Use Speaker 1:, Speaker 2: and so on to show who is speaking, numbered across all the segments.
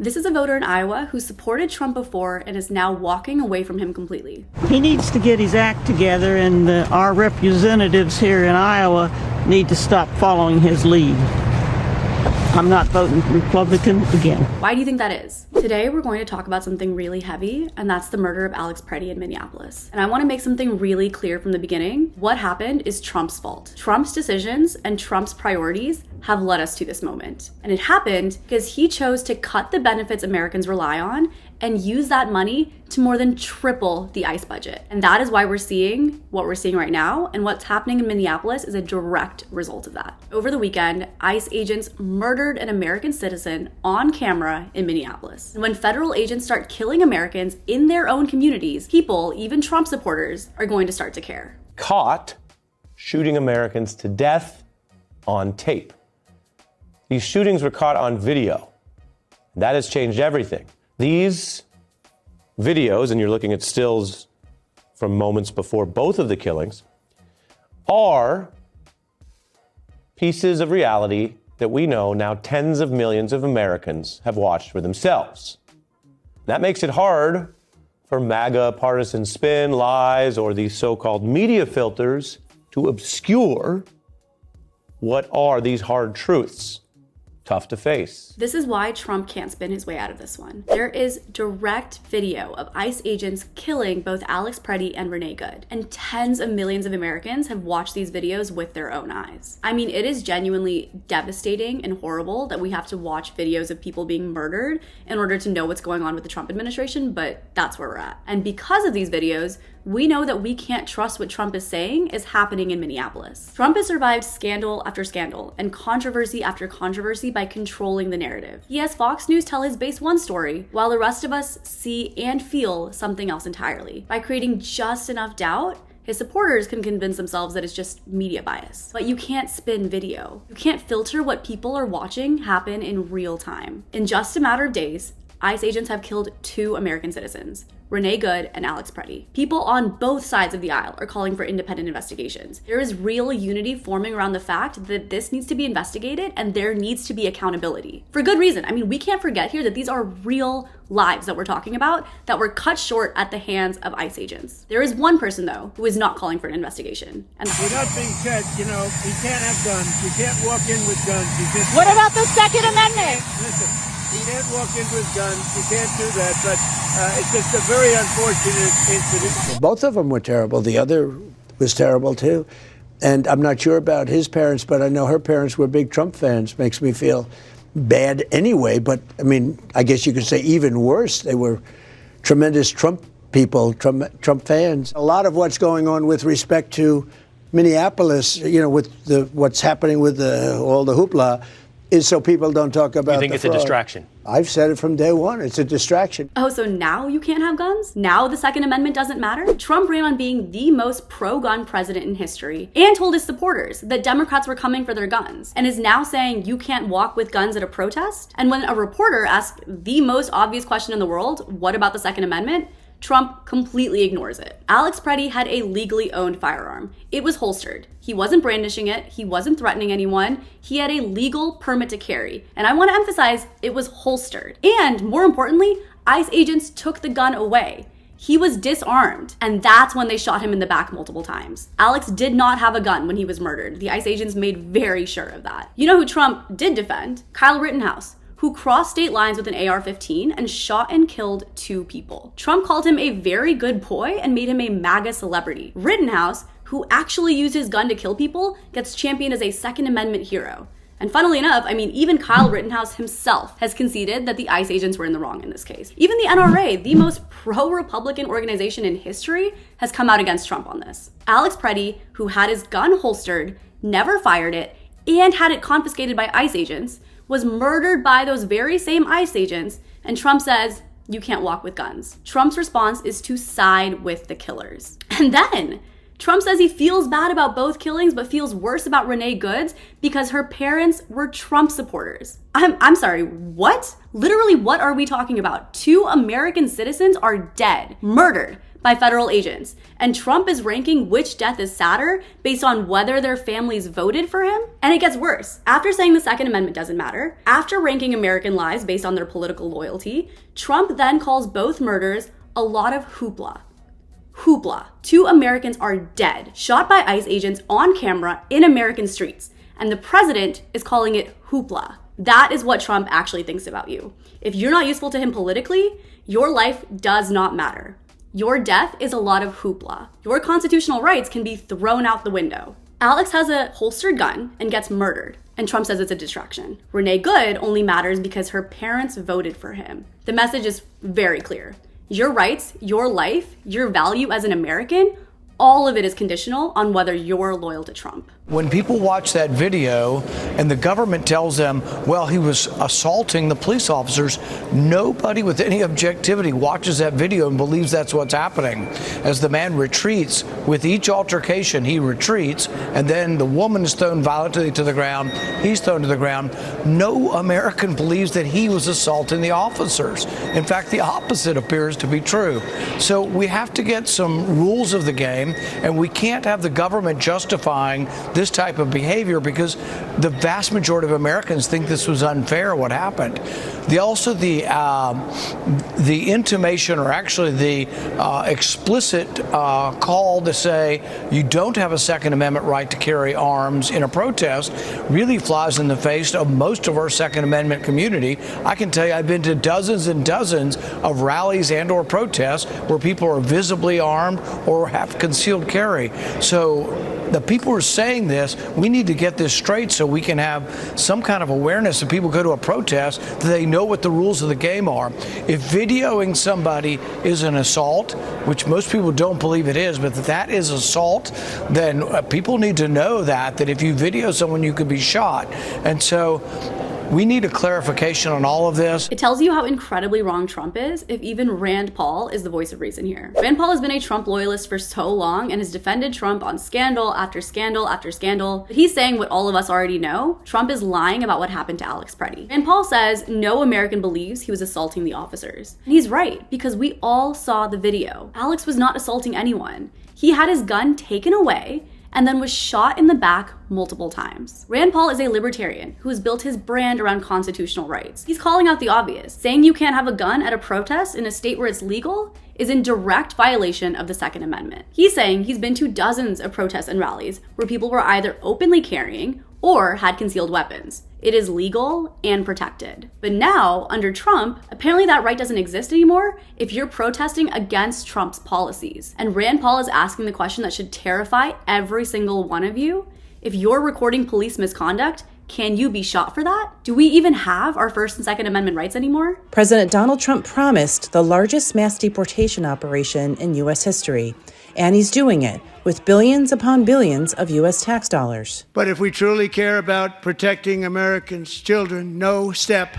Speaker 1: This is a voter in Iowa who supported Trump before and is now walking away from him completely.
Speaker 2: He needs to get his act together, and our representatives here in Iowa need to stop following his lead. I'm not voting Republican again.
Speaker 1: Why do you think that is? Today, we're going to talk about something really heavy, and that's the murder of Alex Pretti in Minneapolis. And I want to make something really clear from the beginning. What happened is Trump's fault. Trump's decisions and Trump's priorities have led us to this moment. And it happened because he chose to cut the benefits Americans rely on and use that money to more than triple the ICE budget. And that is why we're seeing what we're seeing right now, and what's happening in Minneapolis is a direct result of that. Over the weekend, ICE agents murdered an American citizen on camera in Minneapolis. And when federal agents start killing Americans in their own communities, people, even Trump supporters, are going to start to care.
Speaker 3: Caught shooting Americans to death on tape. These shootings were caught on video. That has changed everything. These videos, and you're looking at stills from moments before both of the killings, are pieces of reality that we know now tens of millions of Americans have watched for themselves. That makes it hard for MAGA partisan spin, lies, or these so-called media filters to obscure what are these hard truths. Tough to face.
Speaker 1: This is why Trump can't spin his way out of this one. There is direct video of ICE agents killing both Alex Pretti and Renee Good, and tens of millions of Americans have watched these videos with their own eyes. I mean, it is genuinely devastating and horrible that we have to watch videos of people being murdered in order to know what's going on with the Trump administration, but that's where we're at. And because of these videos, we know that we can't trust what Trump is saying is happening in Minneapolis. Trump has survived scandal after scandal and controversy after controversy by controlling the narrative. He has Fox News tell his base one story, while the rest of us see and feel something else entirely. By creating just enough doubt, his supporters can convince themselves that it's just media bias. But you can't spin video. You can't filter what people are watching happen in real time. In just a matter of days, ICE agents have killed 2 American citizens, Renee Good and Alex Pretti. People on both sides of the aisle are calling for independent investigations. There is real unity forming around the fact that this needs to be investigated and there needs to be accountability. For good reason. I mean, we can't forget here that these are real lives that we're talking about that were cut short at the hands of ICE agents. There is one person, though, who is not calling for an investigation. And
Speaker 4: with that being said, you can't have guns. You can't walk in with guns.
Speaker 5: What about the Second Amendment?
Speaker 4: Listen. You can't walk in with guns. You can't do that. But it's just a very unfortunate incident.
Speaker 6: Both of them were terrible. The other was terrible, too. And I'm not sure about his parents, but I know her parents were big Trump fans. Makes me feel bad anyway. But, I mean, I guess you could say even worse. They were tremendous Trump people, Trump fans. A lot of what's going on with respect to Minneapolis, with what's happening with all the hoopla, is so people don't talk about.
Speaker 3: You think it's a distraction?
Speaker 6: I've said it from day one. It's a distraction.
Speaker 1: Oh, so now you can't have guns? Now the Second Amendment doesn't matter? Trump ran on being the most pro-gun president in history and told his supporters that Democrats were coming for their guns, and is now saying you can't walk with guns at a protest? And when a reporter asked the most obvious question in the world, what about the Second Amendment? Trump completely ignores it. Alex Pretti had a legally owned firearm. It was holstered. He wasn't brandishing it. He wasn't threatening anyone. He had a legal permit to carry. And I want to emphasize, it was holstered. And more importantly, ICE agents took the gun away. He was disarmed, and that's when they shot him in the back multiple times. Alex did not have a gun when he was murdered. The ICE agents made very sure of that. You know who Trump did defend? Kyle Rittenhouse, who crossed state lines with an AR-15 and shot and killed 2 people. Trump called him a very good boy and made him a MAGA celebrity. Rittenhouse, who actually used his gun to kill people, gets championed as a Second Amendment hero. And funnily enough, I mean, even Kyle Rittenhouse himself has conceded that the ICE agents were in the wrong in this case. Even the NRA, the most pro-Republican organization in history, has come out against Trump on this. Alex Pretti, who had his gun holstered, never fired it, and had it confiscated by ICE agents, was murdered by those very same ICE agents, and Trump says, you can't walk with guns. Trump's response is to side with the killers. And then Trump says he feels bad about both killings, but feels worse about Renee Good because her parents were Trump supporters. I'm sorry, what? Literally, what are we talking about? 2 American citizens are dead, murdered by federal agents. And Trump is ranking which death is sadder based on whether their families voted for him. And it gets worse. After saying the Second Amendment doesn't matter, after ranking American lives based on their political loyalty, Trump then calls both murders a lot of hoopla. Hoopla. 2 Americans are dead, shot by ICE agents on camera in American streets. And the president is calling it hoopla. That is what Trump actually thinks about you. If you're not useful to him politically, your life does not matter. Your death is a lot of hoopla. Your constitutional rights can be thrown out the window. Alex has a holstered gun and gets murdered, and Trump says it's a distraction. Renee Good only matters because her parents voted for him. The message is very clear. Your rights, your life, your value as an American, all of it is conditional on whether you're loyal to Trump.
Speaker 7: When people watch that video and the government tells them, well, he was assaulting the police officers, nobody with any objectivity watches that video and believes that's what's happening. As the man retreats, with each altercation, he retreats, and then the woman is thrown violently to the ground, he's thrown to the ground. No American believes that he was assaulting the officers. In fact, the opposite appears to be true. So we have to get some rules of the game, and we can't have the government justifying this type of behavior because the vast majority of Americans think this was unfair what happened. The intimation, or actually the explicit call to say you don't have a Second Amendment right to carry arms in a protest really flies in the face of most of our Second Amendment community. I can tell you I've been to dozens and dozens of rallies and or protests where people are visibly armed or have concealed carry. So the people who are saying this, we need to get this straight so we can have some kind of awareness if people go to a protest that they know what the rules of the game are. If videoing somebody is an assault, which most people don't believe it is, but that is assault, then people need to know that if you video someone, you could be shot. And so we need a clarification on all of this.
Speaker 1: It tells you how incredibly wrong Trump is if even Rand Paul is the voice of reason here. Rand Paul has been a Trump loyalist for so long and has defended Trump on scandal after scandal after scandal. But he's saying what all of us already know. Trump is lying about what happened to Alex Pretti. Rand Paul says no American believes he was assaulting the officers. And he's right, because we all saw the video. Alex was not assaulting anyone. He had his gun taken away and then was shot in the back multiple times. Rand Paul is a libertarian who has built his brand around constitutional rights. He's calling out the obvious. Saying you can't have a gun at a protest in a state where it's legal is in direct violation of the Second Amendment. He's saying he's been to dozens of protests and rallies where people were either openly carrying or had concealed weapons. It is legal and protected. But now, under Trump, apparently that right doesn't exist anymore if you're protesting against Trump's policies. And Rand Paul is asking the question that should terrify every single one of you. If you're recording police misconduct, can you be shot for that? Do we even have our First and Second Amendment rights anymore?
Speaker 8: President Donald Trump promised the largest mass deportation operation in U.S. history, and he's doing it with billions upon billions of U.S. tax dollars.
Speaker 4: But if we truly care about protecting Americans' children, no step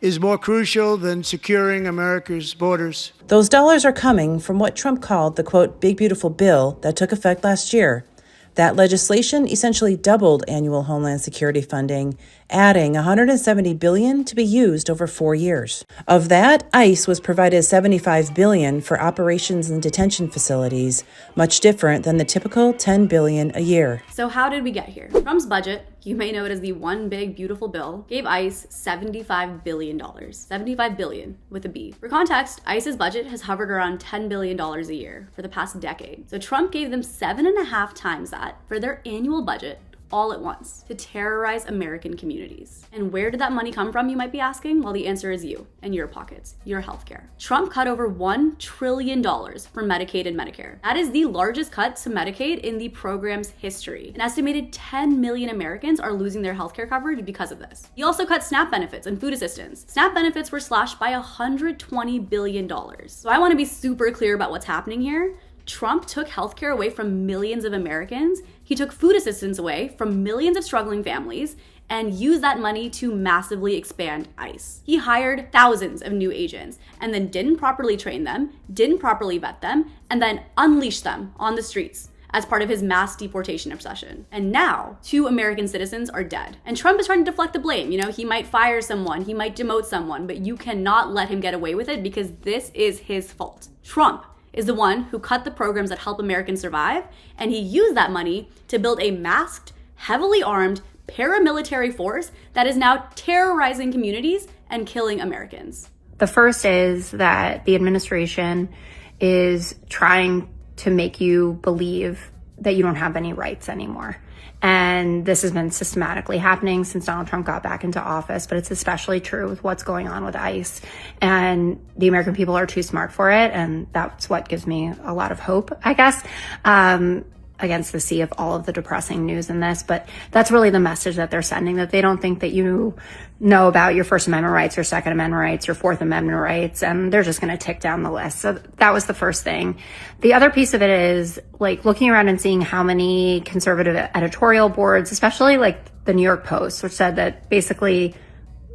Speaker 4: is more crucial than securing America's borders.
Speaker 8: Those dollars are coming from what Trump called the, quote, big beautiful bill that took effect last year. That legislation essentially doubled annual Homeland Security funding, adding $170 billion to be used over 4 years. Of that, ICE was provided $75 billion for operations and detention facilities, much different than the typical $10 billion a year.
Speaker 1: So how did we get here? Trump's budget, you may know it as the one big beautiful bill, gave ICE $75 billion. $75 billion with a B. For context, ICE's budget has hovered around $10 billion a year for the past decade. So Trump gave them 7.5 times that for their annual budget all at once to terrorize American communities. And where did that money come from, you might be asking? Well, the answer is you and your pockets, your healthcare. Trump cut over $1 trillion for Medicaid and Medicare. That is the largest cut to Medicaid in the program's history. An estimated 10 million Americans are losing their healthcare coverage because of this. He also cut SNAP benefits and food assistance. SNAP benefits were slashed by $120 billion. So I want to be super clear about what's happening here. Trump took healthcare away from millions of Americans. He took food assistance away from millions of struggling families and used that money to massively expand ICE. He hired thousands of new agents and then didn't properly train them, didn't properly vet them, and then unleashed them on the streets as part of his mass deportation obsession. And now 2 American citizens are dead. And Trump is trying to deflect the blame. You know, he might fire someone, he might demote someone, but you cannot let him get away with it because this is his fault. Trump is the one who cut the programs that help Americans survive, and he used that money to build a masked, heavily armed paramilitary force that is now terrorizing communities and killing Americans.
Speaker 9: The first is that the administration is trying to make you believe that you don't have any rights anymore. And this has been systematically happening since Donald Trump got back into office, but it's especially true with what's going on with ICE. And the American people are too smart for it, and that's what gives me a lot of hope, I guess, against the sea of all of the depressing news in this. But that's really the message that they're sending, that they don't think that you know about your First Amendment rights, your Second Amendment rights, your Fourth Amendment rights, and they're just going to tick down the list. So that was the first thing. The other piece of it is like looking around and seeing how many conservative editorial boards, especially like the New York Post, which said that basically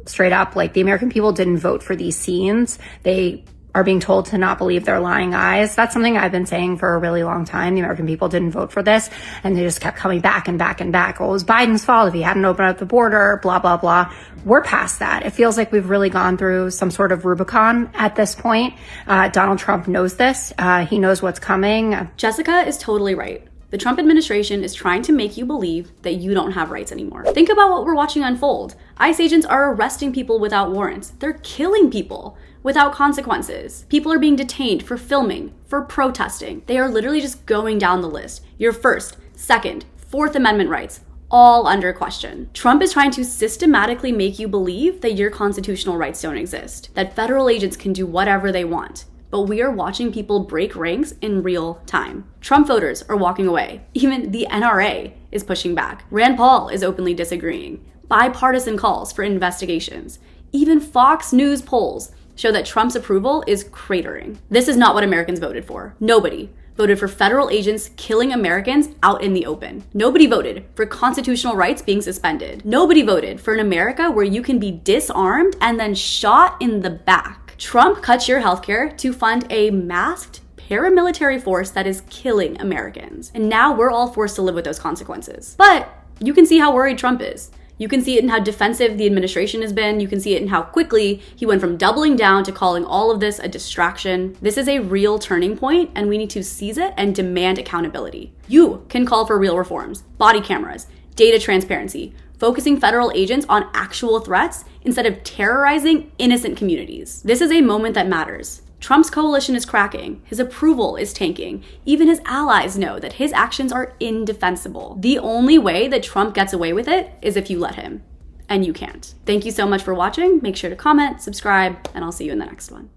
Speaker 9: straight up, like the American people didn't vote for these scenes. They are being told to not believe their lying eyes. That's something I've been saying for a really long time. The American people didn't vote for this, and they just kept coming back and back and back. Oh, it was Biden's fault if he hadn't opened up the border, blah, blah, blah. We're past that. It feels like we've really gone through some sort of Rubicon at this point. Donald Trump knows this. He knows what's coming.
Speaker 1: Jessica is totally right. The Trump administration is trying to make you believe that you don't have rights anymore. Think about what we're watching unfold. ICE agents are arresting people without warrants. They're killing people without consequences. People are being detained for filming, for protesting. They are literally just going down the list. Your First, Second, Fourth Amendment rights, all under question. Trump is trying to systematically make you believe that your constitutional rights don't exist, that federal agents can do whatever they want. But we are watching people break ranks in real time. Trump voters are walking away. Even the NRA is pushing back. Rand Paul is openly disagreeing. Bipartisan calls for investigations. Even Fox News polls show that Trump's approval is cratering. This is not what Americans voted for. Nobody voted for federal agents killing Americans out in the open. Nobody voted for constitutional rights being suspended. Nobody voted for an America where you can be disarmed and then shot in the back. Trump cut your healthcare to fund a masked paramilitary force that is killing Americans. And now we're all forced to live with those consequences. But you can see how worried Trump is. You can see it in how defensive the administration has been. You can see it in how quickly he went from doubling down to calling all of this a distraction. This is a real turning point, and we need to seize it and demand accountability. You can call for real reforms, body cameras, data transparency, focusing federal agents on actual threats instead of terrorizing innocent communities. This is a moment that matters. Trump's coalition is cracking. His approval is tanking. Even his allies know that his actions are indefensible. The only way that Trump gets away with it is if you let him. And you can't. Thank you so much for watching. Make sure to comment, subscribe, and I'll see you in the next one.